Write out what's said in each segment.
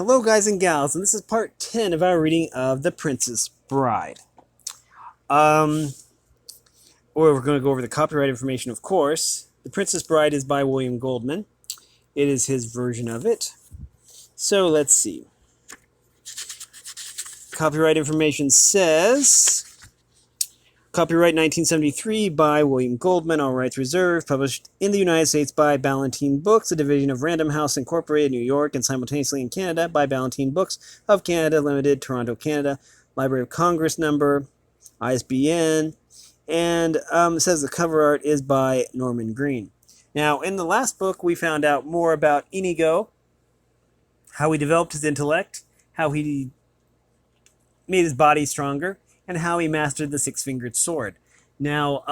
Hello, guys and gals, and this is part 10 of our reading of The Princess Bride. Or we're going to go over the copyright information, of course. The Princess Bride is by William Goldman. It is his version of it. So let's see. Copyright information says, copyright 1973 by William Goldman, all rights reserved, published in the United States by Ballantine Books, a division of Random House Incorporated, New York, and simultaneously in Canada by Ballantine Books of Canada Limited, Toronto, Canada, Library of Congress number, ISBN, and it says the cover art is by Norman Green. Now, in the last book, we found out more about Inigo, how he developed his intellect, how he made his body stronger, and how he mastered the six-fingered sword. Now,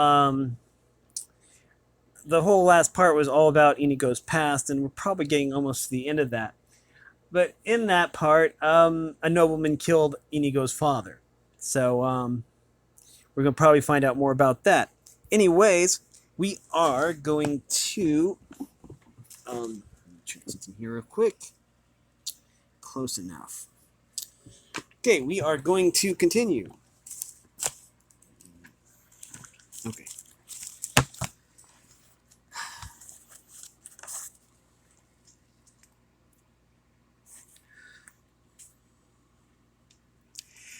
the whole last part was all about Inigo's past, and we're probably getting almost to the end of that. But in that part, a nobleman killed Inigo's father. So, we're going to probably find out more about that. Anyways, we are going to... turn this in here real quick. Close enough. Okay, we are going to continue. Okay.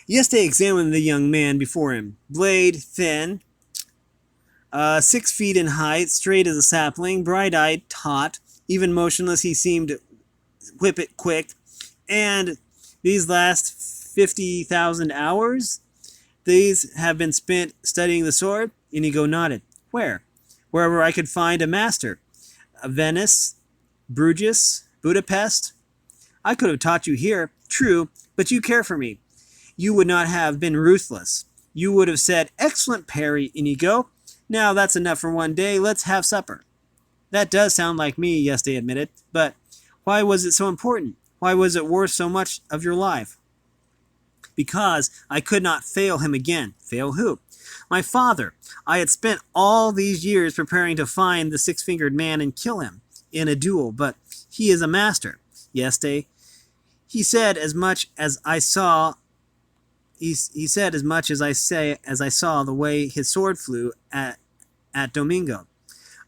Yesterday examined the young man before him. Blade, thin, 6 feet in height, straight as a sapling, bright-eyed, taut, even motionless he seemed whip-it quick. And these last 50,000 hours, these have been spent studying the sword? Inigo nodded. Where? Wherever I could find a master. Venice, Bruges, Budapest. I could have taught you here, true, but you care for me. You would not have been ruthless. You would have said, excellent parry, Inigo. Now that's enough for one day. Let's have supper. That does sound like me, Yesterday admitted. But why was it so important? Why was it worth so much of your life? Because I could not fail him again. Fail who? My father. I had spent all these years preparing to find the six-fingered man and kill him in a duel, but he is a master. Yesterday, he said as much as I saw. He said as much as I saw the way his sword flew at Domingo.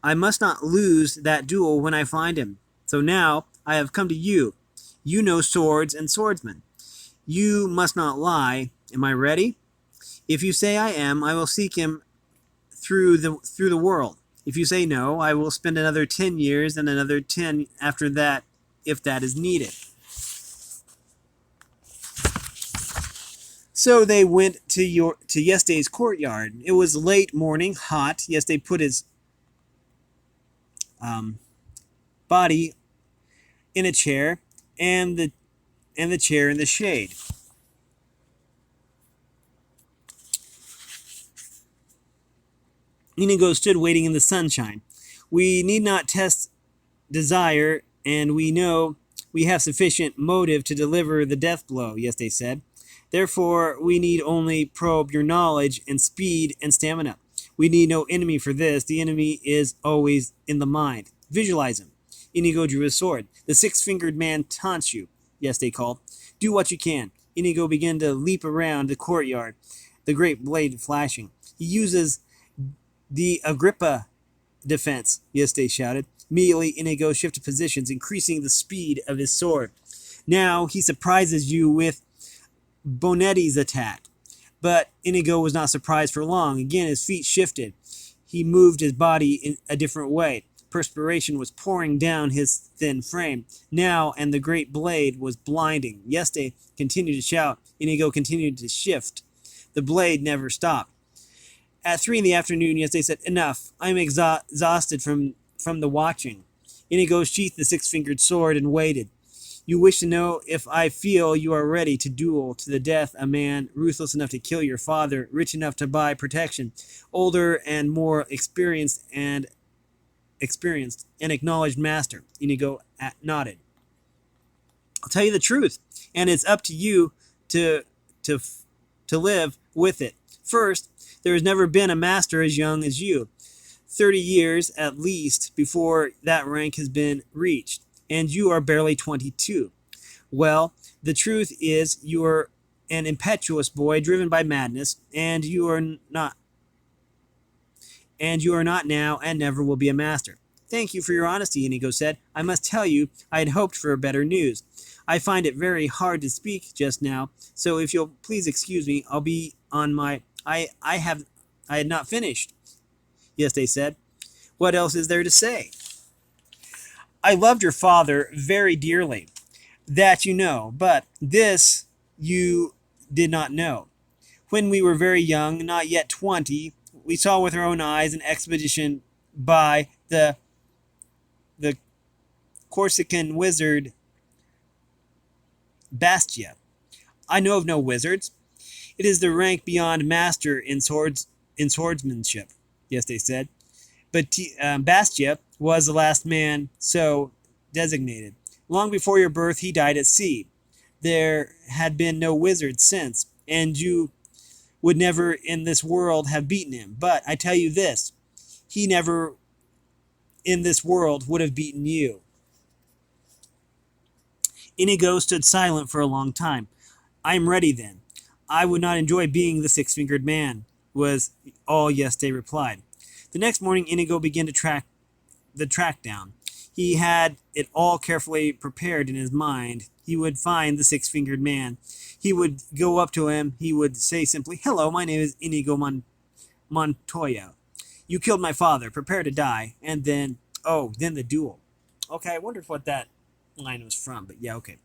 I must not lose that duel when I find him. So now I have come to you. You know swords and swordsmen. You must not lie. Am I ready? If you say I am, I will seek him through the world. If you say no, I will spend another 10 years and another 10 after that, if that is needed. So they went to Yestay's courtyard. It was late morning, hot. Yestay put his body in a chair, and the chair in the shade. Inigo stood waiting in the sunshine. We need not test desire, and we know we have sufficient motive to deliver the death blow, Yestay said. Therefore, we need only probe your knowledge and speed and stamina. We need no enemy for this. The enemy is always in the mind. Visualize him. Inigo drew his sword. The six-fingered man taunts you, Yestay called. Do what you can. Inigo began to leap around the courtyard, the great blade flashing. He uses the Agrippa defense, Yestay shouted. Immediately, Inigo shifted positions, increasing the speed of his sword. Now he surprises you with Bonetti's attack. But Inigo was not surprised for long. Again, his feet shifted. He moved his body in a different way. Perspiration was pouring down his thin frame. Now, and the great blade was blinding. Yestay continued to shout. Inigo continued to shift. The blade never stopped. At 3 in the afternoon, Yestay said, enough. I am exhausted from the watching. Inigo sheathed the six-fingered sword and waited. You wish to know if I feel you are ready to duel to the death a man ruthless enough to kill your father, rich enough to buy protection, older and more experienced and acknowledged master. Inigo nodded. I'll tell you the truth, and it's up to you to live with it. First, there has never been a master as young as you. 30 years at least before that rank has been reached, and you are barely 22. Well, the truth is you're an impetuous boy driven by madness, and you are not now and never will be a master. Thank you for your honesty, Inigo said. I must tell you, I had hoped for better news. I find it very hard to speak just now, so if you'll please excuse me, I'll be on my I had not finished. Yes, they said. What else is there to say? I loved your father very dearly. That you know, but this you did not know. When we were very young, not yet 20, we saw with our own eyes an expedition by the Corsican wizard Bastia. I know of no wizards. It is the rank beyond master in swordsmanship. Yes, they said. But Bastia was the last man so designated. Long before your birth, he died at sea. There had been no wizard since, and you would never in this world have beaten him. But I tell you this, he never in this world would have beaten you. Inigo stood silent for a long time. I am ready then. I would not enjoy being the six-fingered man, was all Yeste replied. The next morning Inigo began to track the track down. He had it all carefully prepared in his mind. He would find the six-fingered man. He would go up to him. He would say simply, "Hello, my name is Inigo Montoya. You killed my father. Prepare to die." And then, then the duel. Okay, I wondered what that line was from, but yeah, okay.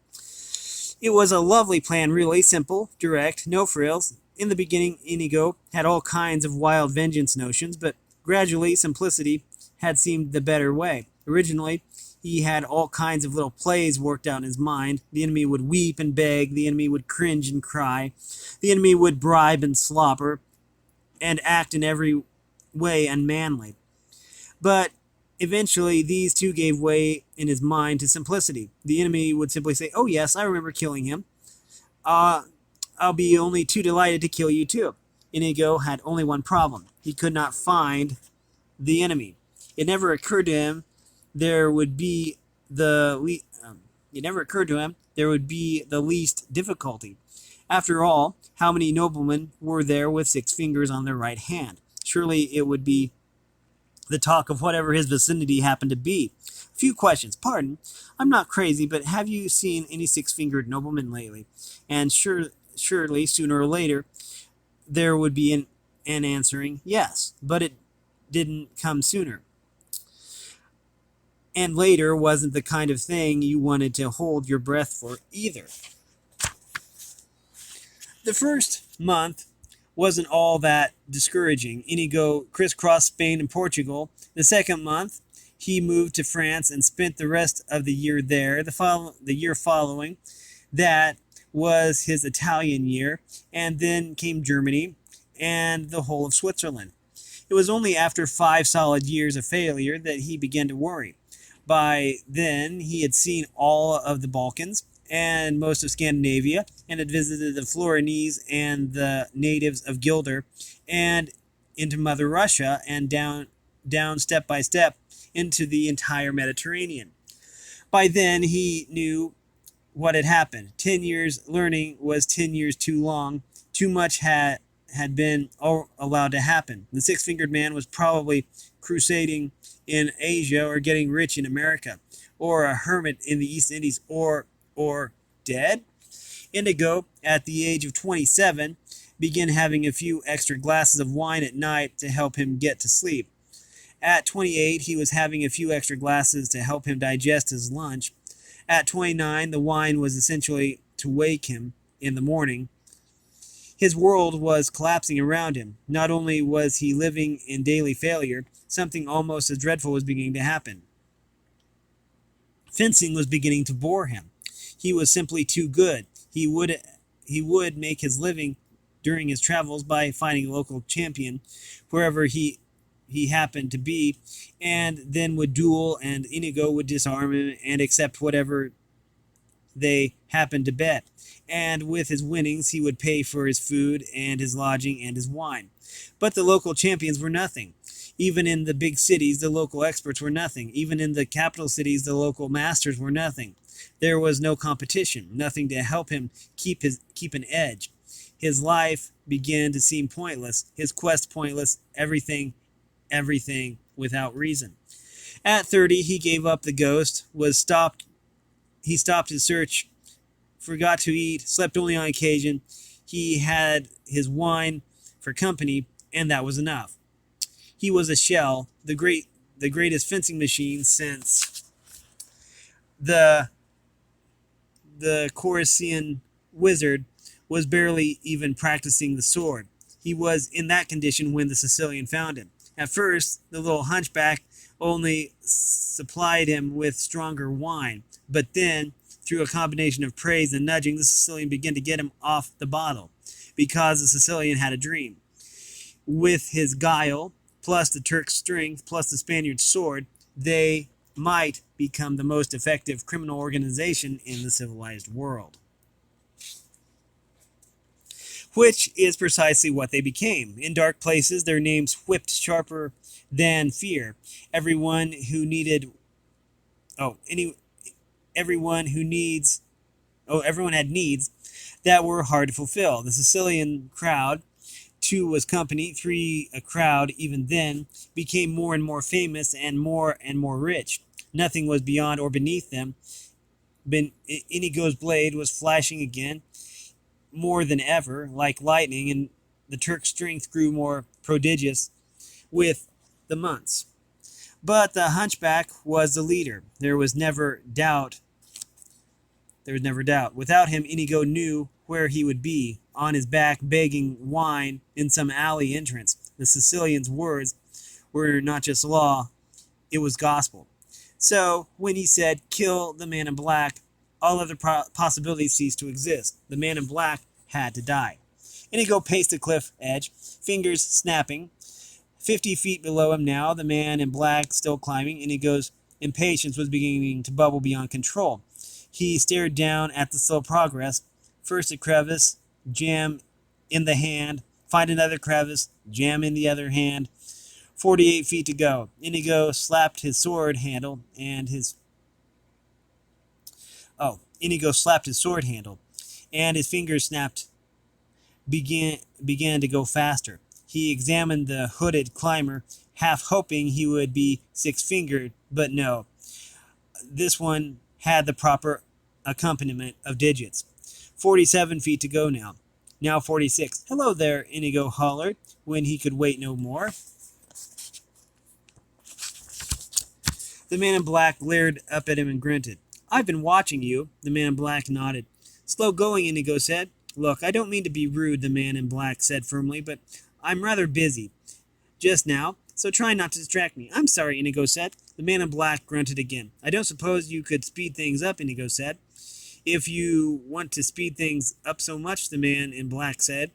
It was a lovely plan, really simple, direct, no frills. In the beginning, Inigo had all kinds of wild vengeance notions, but gradually simplicity had seemed the better way. Originally, he had all kinds of little plays worked out in his mind. The enemy would weep and beg, the enemy would cringe and cry, the enemy would bribe and slobber, and act in every way unmanly. But eventually, these two gave way in his mind to simplicity. The enemy would simply say, "Oh yes, I remember killing him. I'll be only too delighted to kill you too." Inigo had only one problem. He could not find the enemy. It never occurred to him there would be the least difficulty. After all, how many noblemen were there with 6 fingers on their right hand? Surely it would be the talk of whatever his vicinity happened to be. A few questions. Pardon, I'm not crazy, but have you seen any 6-fingered noblemen lately? And surely, sooner or later, there would be an answering yes, but it didn't come sooner. And later wasn't the kind of thing you wanted to hold your breath for either. The first month wasn't all that discouraging. Inigo crisscrossed Spain and Portugal. The second month, he moved to France and spent the rest of the year there. The year following, that was his Italian year, and then came Germany and the whole of Switzerland. It was only after 5 solid years of failure that he began to worry. By then, he had seen all of the Balkans and most of Scandinavia, and had visited the Florinese and the natives of Gilder, and into Mother Russia, and down step by step into the entire Mediterranean. By then, he knew what had happened. 10 years learning was 10 years too long. Too much had been allowed to happen. The 6-fingered man was probably crusading in Asia, or getting rich in America, or a hermit in the East Indies, or dead. Inigo, at the age of 27, began having a few extra glasses of wine at night to help him get to sleep. At 28, he was having a few extra glasses to help him digest his lunch. At 29, the wine was essentially to wake him in the morning. His world was collapsing around him. Not only was he living in daily failure, something almost as dreadful was beginning to happen. Fencing was beginning to bore him. He was simply too good. He would make his living during his travels by finding a local champion wherever he happened to be, and then would duel, and Inigo would disarm him and accept whatever they happened to bet. And with his winnings, he would pay for his food and his lodging and his wine. But the local champions were nothing. Even in the big cities, the local experts were nothing. Even in the capital cities, the local masters were nothing. There was no competition, nothing to help him keep an edge. His life began to seem pointless, his quest pointless, everything without reason. At 30, he gave up the ghost, he stopped his search, forgot to eat, slept only on occasion. He had his wine for company, and that was enough. He was a shell, the greatest fencing machine since the the Coruscant wizard was barely even practicing the sword. He was in that condition when the Sicilian found him. At first, the little hunchback only supplied him with stronger wine, but then, through a combination of praise and nudging, the Sicilian began to get him off the bottle, because the Sicilian had a dream. With his guile, plus the Turk's strength, plus the Spaniard's sword, they might become the most effective criminal organization in the civilized world. Which is precisely what they became. In dark places, their names whipped sharper than fear. Everyone who needed, everyone who needs, everyone had needs that were hard to fulfill. The Sicilian crowd, 2 was company, 3 a crowd, even then, became more and more famous and more rich. Nothing was beyond or beneath them. Inigo's blade was flashing again, more than ever, like lightning, and the Turk's strength grew more prodigious with the months. But the hunchback was the leader. There was never doubt. Without him, Inigo knew where he would be, on his back begging wine in some alley entrance. The Sicilian's words were not just law, it was gospel. So, when he said, "Kill the man in black," all other possibilities ceased to exist. The man in black had to die. Inigo paced the cliff edge, fingers snapping. 50 feet below him now, the man in black still climbing. Inigo's impatience was beginning to bubble beyond control. He stared down at the slow progress. First a crevice, jam in the hand. Find another crevice, jam in the other hand. 48 feet to go. Inigo slapped his sword handle and his fingers began to go faster. He examined the hooded climber, half hoping he would be 6-fingered, but no. This one had the proper accompaniment of digits. 47 feet to go now. Now 46. "Hello there," Inigo hollered, when he could wait no more. The man in black glared up at him and grunted. "I've been watching you." The man in black nodded. "Slow going," Inigo said. "Look, I don't mean to be rude," the man in black said firmly, "but I'm rather busy just now, so try not to distract me." "I'm sorry," Inigo said. The man in black grunted again. "I don't suppose you could speed things up," Inigo said. "If you want to speed things up so much," the man in black said,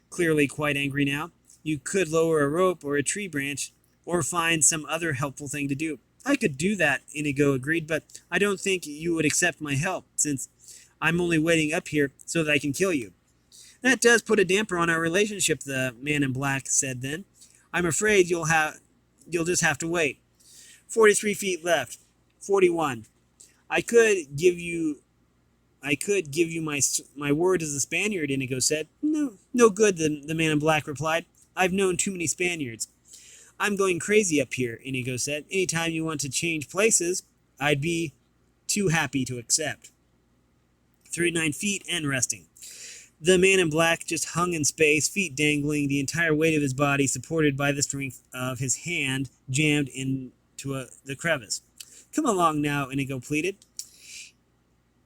clearly quite angry now, "you could lower a rope or a tree branch, or find some other helpful thing to do." "I could do that," Inigo agreed, "but I don't think you would accept my help, since I'm only waiting up here so that I can kill you." "That does put a damper on our relationship," the man in black said then. "I'm afraid you'll just have to wait." 43 feet left. 41. I could give you my word as a Spaniard," Inigo said. No good," the man in black replied. "I've known too many Spaniards." "I'm going crazy up here," Inigo said. "Anytime you want to change places, I'd be too happy to accept." 39 feet and resting. The man in black just hung in space, feet dangling, the entire weight of his body supported by the strength of his hand jammed into the crevice. "Come along now," Inigo pleaded.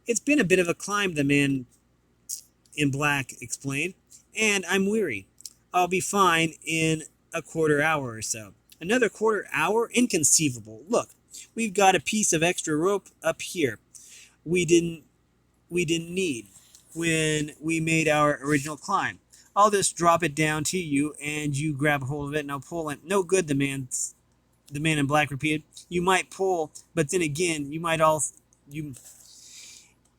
"It's been a bit of a climb," the man in black explained, "and I'm weary. I'll be fine in a quarter hour or so." "Another quarter hour? Inconceivable. Look, we've got a piece of extra rope up here we didn't need when we made our original climb. I'll just drop it down to you, and you grab hold of it, and I'll pull it." "No good," the man in black repeated. "You might pull, but then again,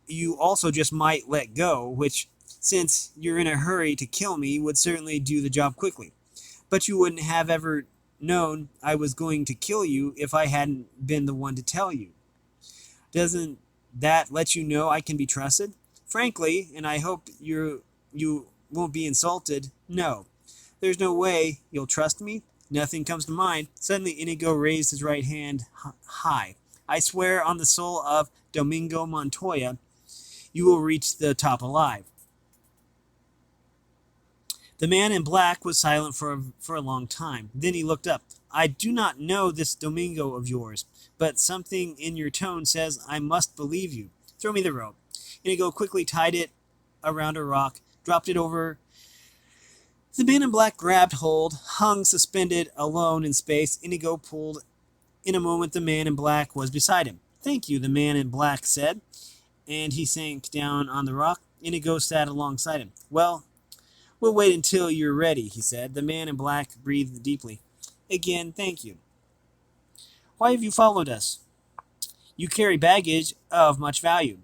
you also just might let go, which, since you're in a hurry to kill me, would certainly do the job quickly. But you wouldn't have ever known I was going to kill you if I hadn't been the one to tell you. Doesn't that let you know I can be trusted? Frankly, and I hope you won't be insulted, no. There's no way you'll trust me? Nothing comes to mind. Suddenly Inigo raised his right hand high. I swear on the soul of Domingo Montoya, you will reach the top alive. The man in black was silent for a long time. Then he looked up. I do not know this Domingo of yours, but something in your tone says I must believe you. Throw me the rope. Inigo quickly tied it around a rock, dropped it over. The man in black grabbed hold, hung suspended alone in space. Inigo pulled. In a moment, the man in black was beside him. Thank you, the man in black said, and he sank down on the rock. Inigo sat alongside him. Well, we'll wait until you're ready, he said. The man in black breathed deeply. Again, thank you. Why have you followed us? You carry baggage of much value.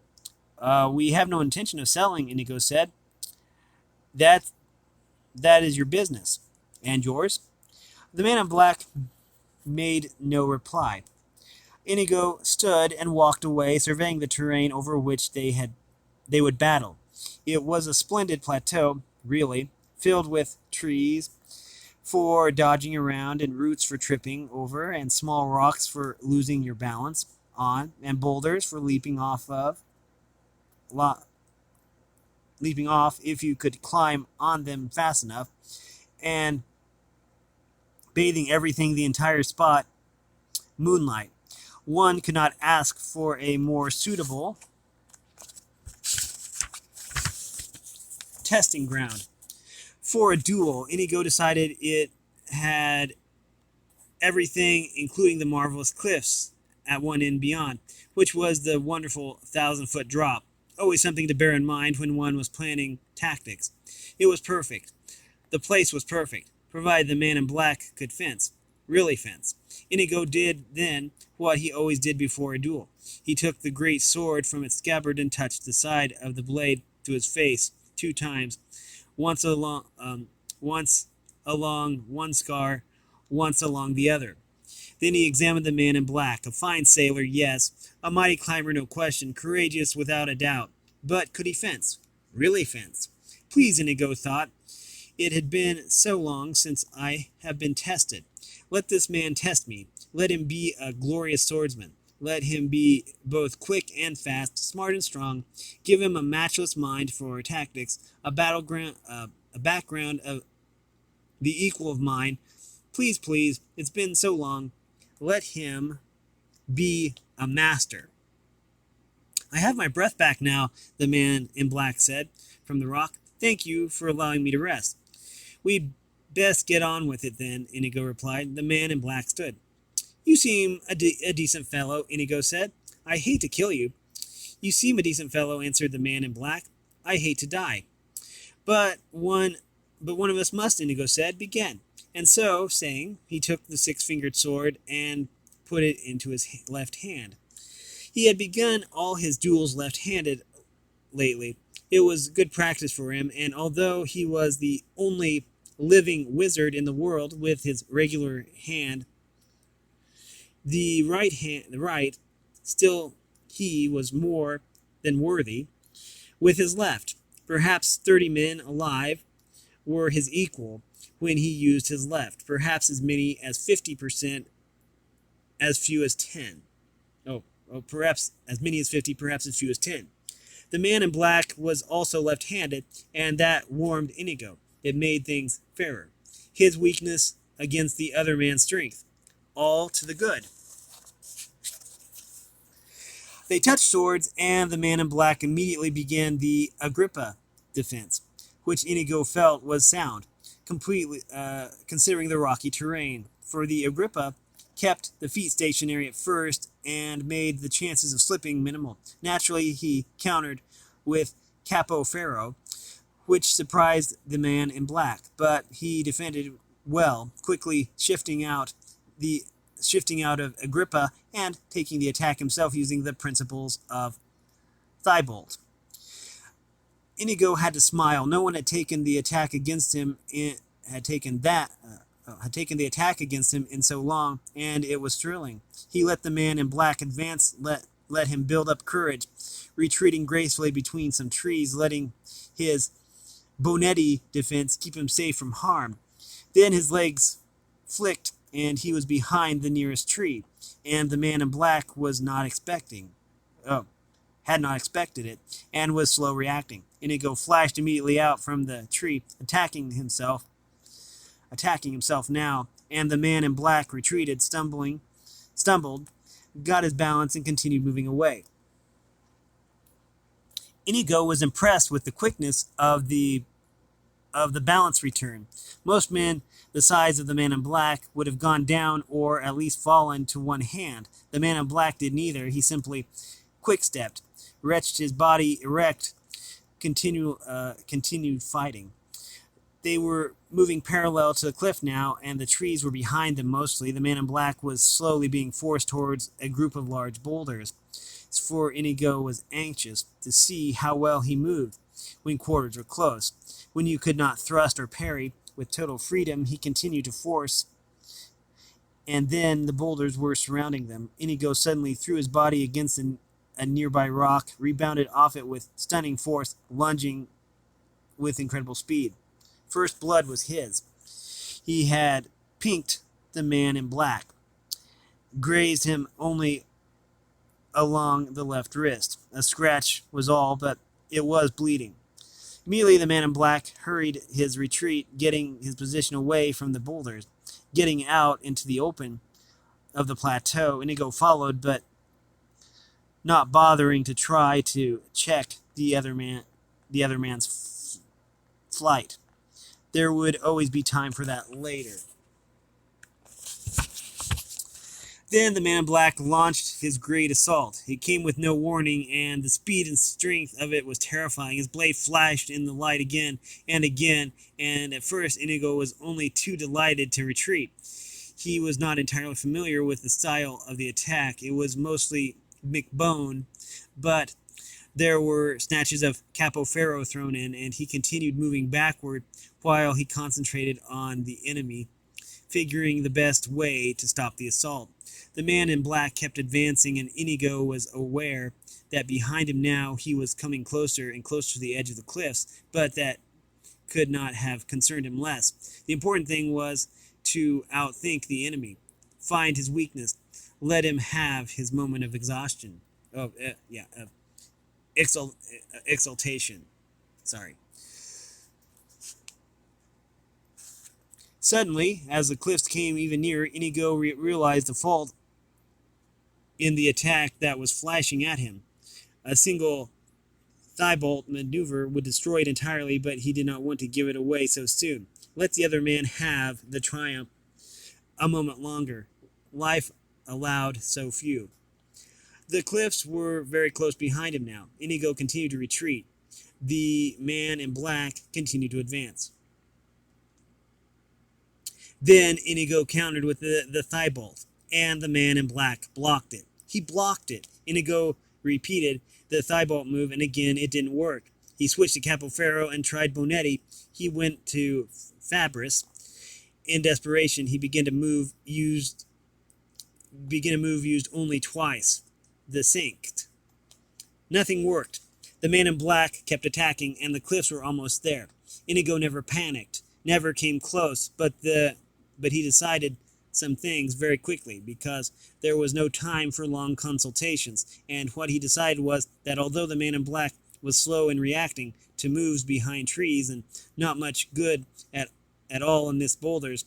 We have no intention of selling, Inigo said. That, that is your business. And yours? The man in black made no reply. Inigo stood and walked away, surveying the terrain over which they would battle. It was a splendid plateau, really, filled with trees for dodging around and roots for tripping over and small rocks for losing your balance on and boulders for leaping off if you could climb on them fast enough, and bathing everything the entire spot moonlight. One could not ask for a more suitable testing ground. For a duel, Inigo decided it had everything, including the marvelous cliffs at one end beyond, which was the wonderful 1,000-foot drop. Always something to bear in mind when one was planning tactics. It was perfect. The place was perfect, provided the man in black could fence. Really fence. Inigo did then what he always did before a duel. He took the great sword from its scabbard and touched the side of the blade to his face 2 times, once along one scar, once along the other. Then he examined the man in black. A fine sailor, yes. A mighty climber, no question. Courageous, without a doubt. But could he fence? Really fence? Please, Inigo thought. It had been so long since I have been tested. Let this man test me. Let him be a glorious swordsman. Let him be both quick and fast, smart and strong. Give him a matchless mind for tactics, a background of the equal of mine. Please, please, it's been so long. Let him be a master. I have my breath back now, the man in black said from the rock. Thank you for allowing me to rest. We'd best get on with it then, Inigo replied. The man in black stood. You seem a decent fellow, Inigo said. I hate to kill you. You seem a decent fellow, answered the man in black. I hate to die. But one of us must, Inigo said. Begin. And so, saying, he took the 6-fingered sword and put it into his left hand. He had begun all his duels left-handed lately. It was good practice for him, and although he was the only living wizard in the world with his regular hand, the right, still he was more than worthy with his left. Perhaps 30 men alive were his equal when he used his left, perhaps as many as 50%, as few as 10. Perhaps as many as 50, perhaps as few as 10. The man in black was also left-handed, and that warmed Inigo. It made things fairer. His weakness against the other man's strength. All to the good. They touched swords, and the man in black immediately began the Agrippa defense, which Inigo felt was sound, completely considering the rocky terrain. For the Agrippa kept the feet stationary at first and made the chances of slipping minimal. Naturally, he countered with Capo Ferro, which surprised the man in black, but he defended well, quickly shifting out of Agrippa and taking the attack himself using the principles of Thibault. Inigo had to smile. No one had taken the attack against him, had taken that had taken the attack against him in so long, and it was thrilling. He let the man in black advance, let him build up courage, retreating gracefully between some trees, letting his Bonetti defense keep him safe from harm. Then his legs flicked, and he was behind the nearest tree, and the man in black was not expecting. Oh, had not expected it, and was slow reacting. Inigo flashed immediately out from the tree, attacking himself now, and the man in black retreated, stumbled, got his balance, and continued moving away. Inigo was impressed with the quickness of the balance return. Most men the size of the man in black would have gone down or at least fallen to one hand. The man in black did neither. He simply quick-stepped, wrenched his body erect, continued fighting. They were moving parallel to the cliff now, and the trees were behind them mostly. The man in black was slowly being forced towards a group of large boulders. For Inigo was anxious to see how well he moved when quarters were close. When you could not thrust or parry with total freedom, he continued to force, and then the boulders were surrounding them. Inigo suddenly threw his body against a nearby rock, rebounded off it with stunning force, lunging with incredible speed. First blood was his. He had pinked the man in black, grazed him only along the left wrist. A scratch was all, but it was bleeding. Immediately the man in black hurried his retreat, getting his position away from the boulders, getting out into the open of the plateau. Inigo followed, but not bothering to try to check the other man's flight. There would always be time for that later. Then the man in black launched his great assault. It came with no warning, and the speed and strength of it was terrifying. His blade flashed in the light again, and at first Inigo was only too delighted to retreat. He was not entirely familiar with the style of the attack. It was mostly McBone, but there were snatches of Capoferro thrown in, and he continued moving backward while he concentrated on the enemy, figuring the best way to stop the assault. The man in black kept advancing, and Inigo was aware that behind him now he was coming closer and closer to the edge of the cliffs, but that could not have concerned him less. The important thing was to outthink the enemy, find his weakness, let him have his moment of exhaustion. Exaltation. Sorry. Suddenly, as the cliffs came even nearer, Inigo realized the fault in the attack that was flashing at him. A single thigh-bolt maneuver would destroy it entirely, but he did not want to give it away so soon. Let the other man have the triumph a moment longer. Life allowed so few. The cliffs were very close behind him now. Inigo continued to retreat. The man in black continued to advance. Then Inigo countered with the thigh bolt, and the man in black blocked it. He blocked it. Inigo repeated the thigh bolt move, and again it didn't work. He switched to Capoferro and tried Bonetti. He went to Fabris. In desperation, he began to move used only twice. The synced. Nothing worked. The man in black kept attacking, and the cliffs were almost there. Inigo never panicked, never came close, but he decided some things very quickly, because there was no time for long consultations, and what he decided was that although the man in black was slow in reacting to moves behind trees and not much good at all in this boulders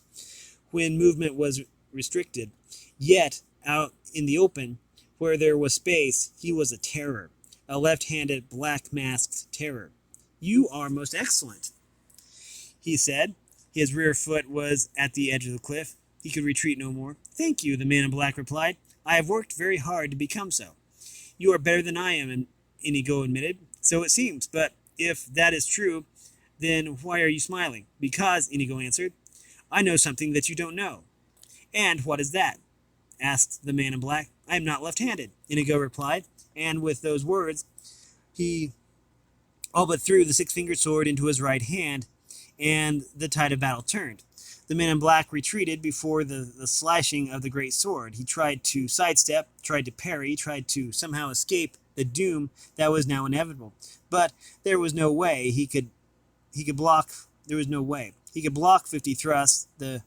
when movement was restricted, yet out in the open, where there was space, he was a terror, a left-handed, black-masked terror. "You are most excellent," he said. His rear foot was at the edge of the cliff. He could retreat no more. "Thank you," the man in black replied. "I have worked very hard to become so." "You are better than I am," Inigo admitted. "So it seems, but if that is true, then why are you smiling?" "Because," Inigo answered, "I know something that you don't know." "And what is that?" asked the man in black. "I am not left-handed," Inigo replied, and with those words, he all but threw the six-fingered sword into his right hand, and the tide of battle turned. The man in black retreated before the slashing of the great sword. He tried to sidestep, tried to parry, tried to somehow escape the doom that was now inevitable. But there was no way he could block. There was no way he could block 50 thrusts. The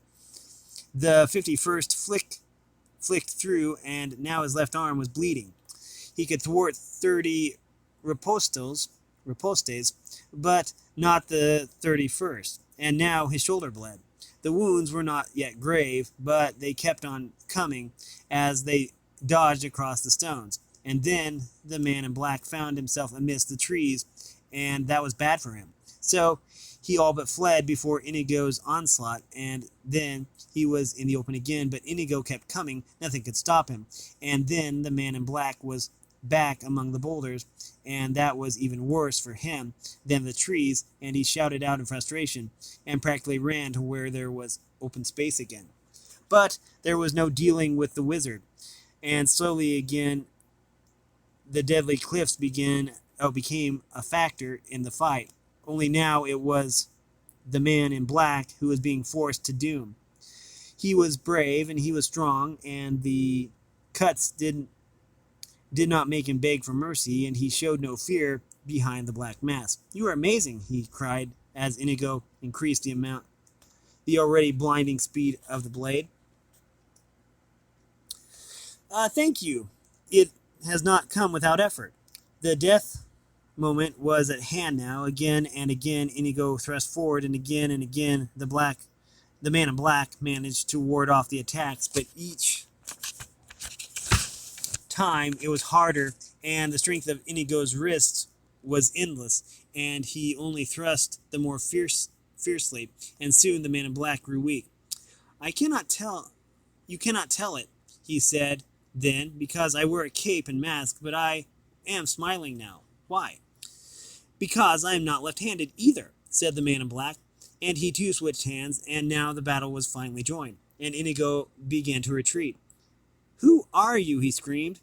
51st flicked through, and now his left arm was bleeding. He could thwart 30 ripostes, but not the 31st. And now his shoulder bled. The wounds were not yet grave, but they kept on coming as they dodged across the stones. And then the man in black found himself amidst the trees, and that was bad for him. So he all but fled before Inigo's onslaught, and then he was in the open again, but Inigo kept coming. Nothing could stop him. And then the man in black was back among the boulders, and that was even worse for him than the trees, and he shouted out in frustration and practically ran to where there was open space again. But there was no dealing with the wizard, and slowly again the deadly cliffs became a factor in the fight. Only now it was the man in black who was being forced to doom. He was brave and he was strong, and the cuts did not make him beg for mercy, and he showed no fear behind the black mask. "You are amazing," he cried as Inigo increased the already blinding speed of the blade. Thank you. It has not come without effort. The death moment was at hand now. Again and again Inigo thrust forward, and again the man in black managed to ward off the attacks, but each time it was harder, and the strength of Inigo's wrists was endless, and he only thrust the more fiercely, and soon the man in black grew weak. "I cannot tell, you cannot tell it," he said then, "because I wear a cape and mask, but I am smiling now." "Why?" "Because I am not left-handed either," said the man in black, and he too switched hands, and now the battle was finally joined, and Inigo began to retreat. "Who are you?" he screamed.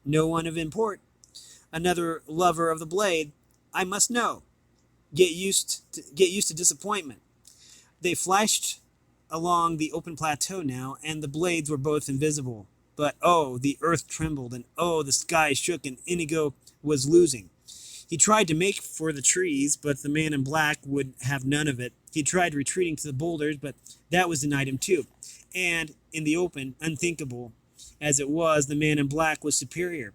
"No one of import. Another lover of the blade. I must know. Get used to disappointment." They flashed along the open plateau now, and the blades were both invisible. But oh, the earth trembled, and oh, the sky shook, and Inigo was losing. He tried to make for the trees, but the man in black would have none of it. He tried retreating to the boulders, but that was denied him too. And in the open, unthinkable as it was, the man in black was superior.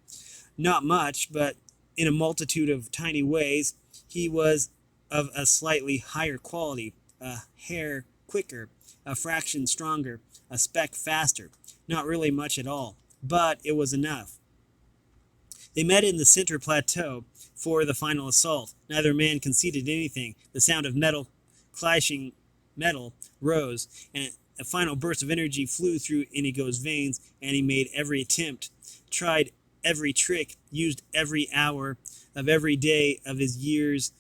Not much, but in a multitude of tiny ways, he was of a slightly higher quality, a hair quicker, a fraction stronger, a speck faster. Not really much at all, but it was enough. They met in the center plateau for the final assault. Neither man conceded anything. The sound of metal clashing metal rose, and a final burst of energy flew through Inigo's veins, and he made every attempt, tried every trick, used every hour of every day of his years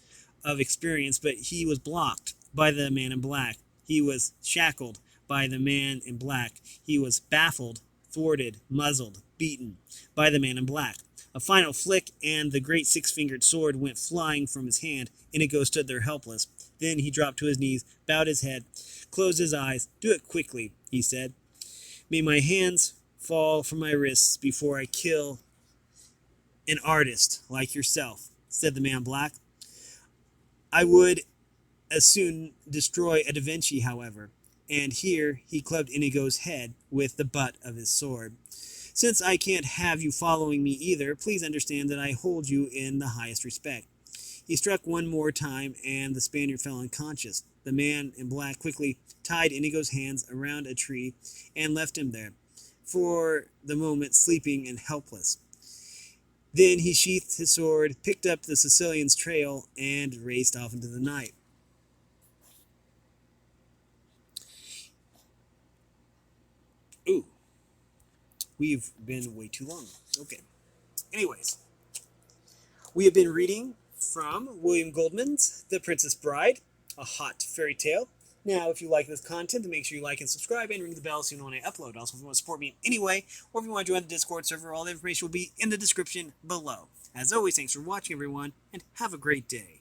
of experience, but he was blocked by the man in black. He was shackled by the man in black. He was baffled, thwarted, muzzled, beaten by the man in black. A final flick, and the great six-fingered sword went flying from his hand. Inigo stood there helpless. Then he dropped to his knees, bowed his head, closed his eyes. "Do it quickly," he said. "May my hands fall from my wrists before I kill an artist like yourself," said the man in black. "I would as soon destroy a Da Vinci, however." And here he clubbed Inigo's head with the butt of his sword. "Since I can't have you following me either, please understand that I hold you in the highest respect." He struck one more time, and the Spaniard fell unconscious. The man in black quickly tied Inigo's hands around a tree and left him there, for the moment sleeping and helpless. Then he sheathed his sword, picked up the Sicilian's trail, and raced off into the night. Ooh, we've been way too long. Okay. Anyways, we have been reading from William Goldman's The Princess Bride, a hot fairy tale. Now, if you like this content, then make sure you like and subscribe and ring the bell so you know when I upload. Also, if you want to support me in any way, or if you want to join the Discord server, all the information will be in the description below. As always, thanks for watching, everyone, and have a great day.